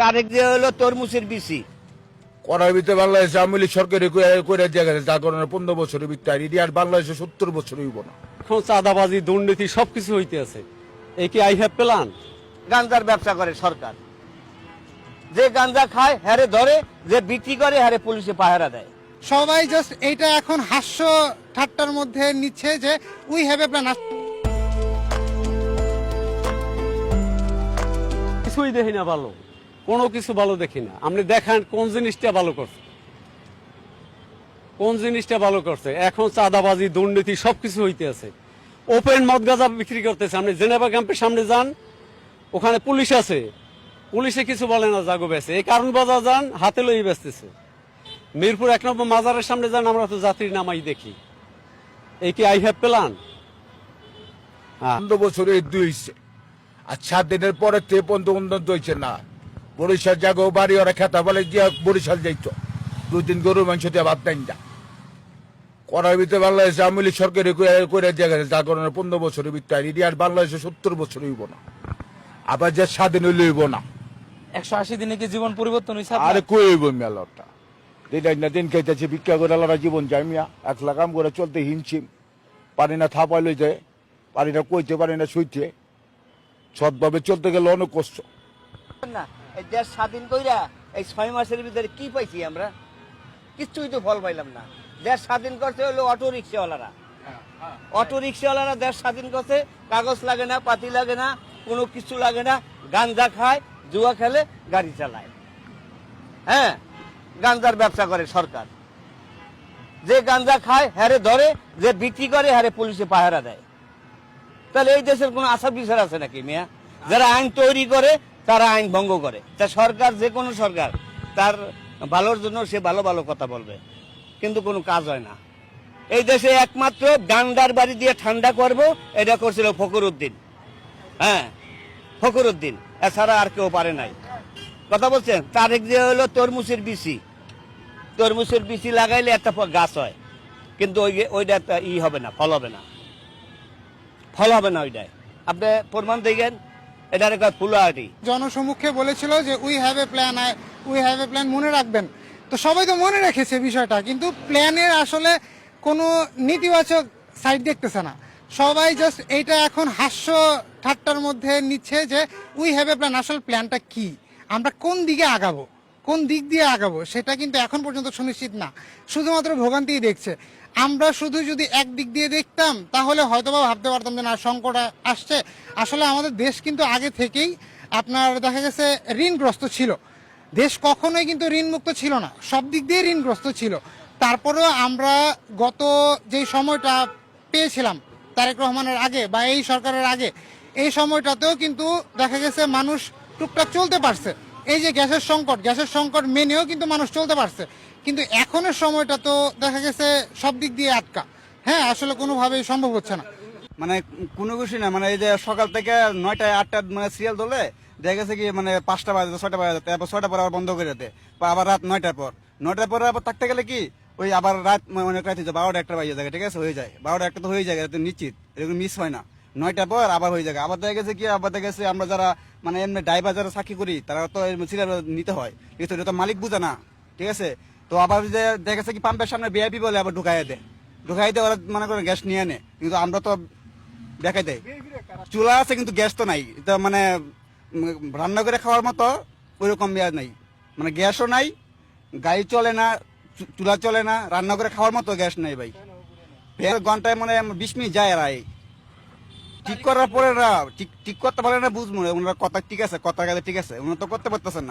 তারেক যে হলো তরমুজের বিসি করার ভিতরে বাংলাদেশ আওয়ামী লীগ সরকারি করে দিয়ে গেছে, যার কারণে 15 বছরের ভিতরে এটি আর বাংলাদেশে 70 বছর হইব না। এখন চাঁদাবাজি দুর্নীতি সবকিছু হইতে আছে। এই কি আই হ্যাভ প্ল্যান? গাঞ্জার ব্যবসা করে সরকার, যে গাঞ্জা খায় হ্যারে ধরে, যে বিক্রি করে হ্যারে পুলিশে পাহারা দেয়। সবাই জাস্ট এইটা এখন হাস্য ঠাট্টার মধ্যে নিচ্ছে যে উই হ্যাভ এ প্ল্যান। কিছুই দেখি না ভালো, কোনো কিছু ভালো দেখি না। আপনি দেখান কোন জিনিসটা ভালো করছে, কোন জিনিসটা ভালো করছে। এখন চাঁদাবাজি দুর্নীতি সবকিছু হইতে আছে। ওপেন মদ গাঁজা বিক্রি করতেছে। আপনি জেনেভা ক্যাম্পের সামনে যান, ওখানে পুলিশ আছে, পুলিশে কিছু বলে না, জাগো বেছে। এই কারণ বাজার যান, হাতে লই বেচতেছে। মিরপুর 1 নম্বর মাজারের সামনে যান, আমরা তো যাত্রী নামাই দেখি। এই কি আই হ্যাভ প্ল্যান? 15 বছরে দুই হয়েছে, আর 7 দিনের পরে পর্যন্ত উন্নত হয়েছে না। বরিশাল জাগো বাড়ি ওরা খেতা বলে যে বরিশাল যাইত, 2 দিন গরু মাংস দিয়ে ভাত নাই না। করার ভিতরে বাংলাদেশ আওয়ামী লীগ সরকারি করে দিয়ে গেছে, যার কারণে 15 বছরের ভিতরে এটি আর বাংলাদেশে 70 বছর হইব না। আবার যে স্বাধীন হইলে হইব না। 180 দিনে কি জীবন পরিবর্তন হয়েছে? আরে কই হইব মেলাটা দিন না দিন খাইতেছে, ভিক্ষা করে আলাদা জীবন জামিয়া, 1 লাখ কাম করে চলতে হিমছিম, পারি না থাপাই লইতে, পারি না কইতে, পারি না শুইতে, সৎভাবে চলতে গেলে অনেক কষ্ট। না, এই দেশ স্বাধীন কইরা এই 6 মাসের ভিতরে কি পাইছি আমরা? কিচ্ছুই তো ফল পাইলাম না। দেশ স্বাধীন করতে হলো অটো রিক্সাওয়ালারা। অটো রিক্সাওয়ালারা দেশ স্বাধীন করতে, কাগজ লাগে না, পাতি লাগে না, কোনো কিছু লাগে না। গাঞ্জা খায়, জুয়া খেলে, গাড়ি চালায়। হ্যাঁ, গাঞ্জার ব্যবসা করে সরকার, যে গাঞ্জা খায় হ্যারে ধরে, যে বিক্রি করে হ্যারে পুলিশে পাহারা দেয়। তাহলে এই দেশের কোনো আচার বিচার আছে নাকি মিয়া? যারা আইন তৈরি করে তারা আইন ভঙ্গ করে। তা সরকার, যে কোনো সরকার, তার ভালোর জন্য সে ভালো ভালো কথা বলবে, কিন্তু কোনো কাজ হয় না। এই দেশে একমাত্র গান্ডার বাড়ি দিয়ে ঠান্ডা করব, এটা করছিল ফখরুদ্দিন। হ্যাঁ, ফখরুদ্দিন, এছাড়া আর কেউ পারে নাই। কথা বলছেন? তারেক যে হলো তরমুজের বিসি, তরমুজের বিসি লাগাইলে একটা গাছ হয়, কিন্তু ওইটা হবে না, ফল হবে না, ফল হবে না ওইটাই। আপনি প্রমাণ দেখেন, এটার একটা ফুলাহাটি। জনসমুখে বলেছিল যে we have a plan, we have a plan, মনে রাখবেন। তো সবাই তো মনে রেখেছে বিষয়টা, কিন্তু প্ল্যানের আসলে কোনো নেতিবাচক সাইড দেখতেছে না। সবাই জাস্ট এইটা এখন হাস্য ঠাট্টার মধ্যে নিচ্ছে যে উই হ্যাভ এ প্ল্যান। আসলে প্ল্যানটা কি, আমরা কোন দিকে আগাবো, কোন দিক দিয়ে আগাবো, সেটা কিন্তু এখন পর্যন্ত সুনিশ্চিত না। শুধুমাত্র ভোগান্তিই দেখছে। আমরা শুধু যদি এক দিক দিয়ে দেখতাম তাহলে হয়তোবা ভাবতে পারতাম যে না, সংকট আসছে। আসলে আমাদের দেশ কিন্তু আগে থেকেই আপনার দেখা গেছে ঋণগ্রস্ত ছিল। দেশ কখনোই কিন্তু ঋণমুক্ত ছিল না, সব দিক দিয়ে ঋণগ্রস্ত ছিল। তারপরেও আমরা গত যেই সময়টা পেয়েছিলাম তারেক রহমানের আগে বা এই সরকারের আগে, এই সময়টাতেও কিন্তু দেখা গেছে মানুষ টুকটাক চলতে পারছে। এই যে গ্যাসের সংকট মেনেও কিন্তু মানুষ চলতে পারছে। কিন্তু এখনের সময়টা তো দেখা গেছে সব দিক দিয়ে আটকা। হ্যাঁ, আসলে কোনোভাবেই সম্ভব হচ্ছে না। মানে কোনো কিছু না, মানে এই যে সকাল থেকে 9টায় 8টার মানে সিরিয়াল ধরলে দেখা গেছে কি মানে 5টা বাজে, 6টা বাজে, তারপর 6টার পর আবার বন্ধ করে দেয়, আবার রাত 9টার পর আবার থাকতে গেলে কি ওই আবার রাত অনেক রাত হয়ে যায়, 12টা 1টা বাজে যায়, ঠিক আছে, হয়ে যায় 12টা 1টা তো হয়ে যায়, এটা তো নিশ্চিত, এরকম মিস হয় না। 9টার পর আবার হয়ে যায়। আবার দেখা গেছে কি, আবার দেখা গেছে আমরা যারা মানে এমনি ড্রাইভার যারা চাকরি করি, তারা তো সিরিয়াল নিতে হয়, ঠিক আছে, এটা তো মালিক বুঝে না, ঠিক আছে। তো আবার যে দেখা গেছে কি পাম্পের সামনে ভিআইপি বলে আবার ঢুকাই দেয় ওরা, মনে করে গ্যাস নিয়ে আনে, কিন্তু আমরা তো দেখাই দেয় চুলা আছে কিন্তু গ্যাস তো নাই। এটা মানে রান্না করে খাওয়ার মতো ওইরকম ইয়া নাই, মানে গ্যাসও নাই, গাড়ি চলে না, চুলা চলে না, রান্না করে খাওয়ার মতো গ্যাস নাই ভাই। ঘন্টায় মানে 20 মিনিট যায় আর ঠিক করার পরে ঠিক করতে পারে না, বুঝবো ওনারা কথা ঠিক আছে, কথা গেলে ঠিক আছে, ওনারা তো করতে পারতেছেন না।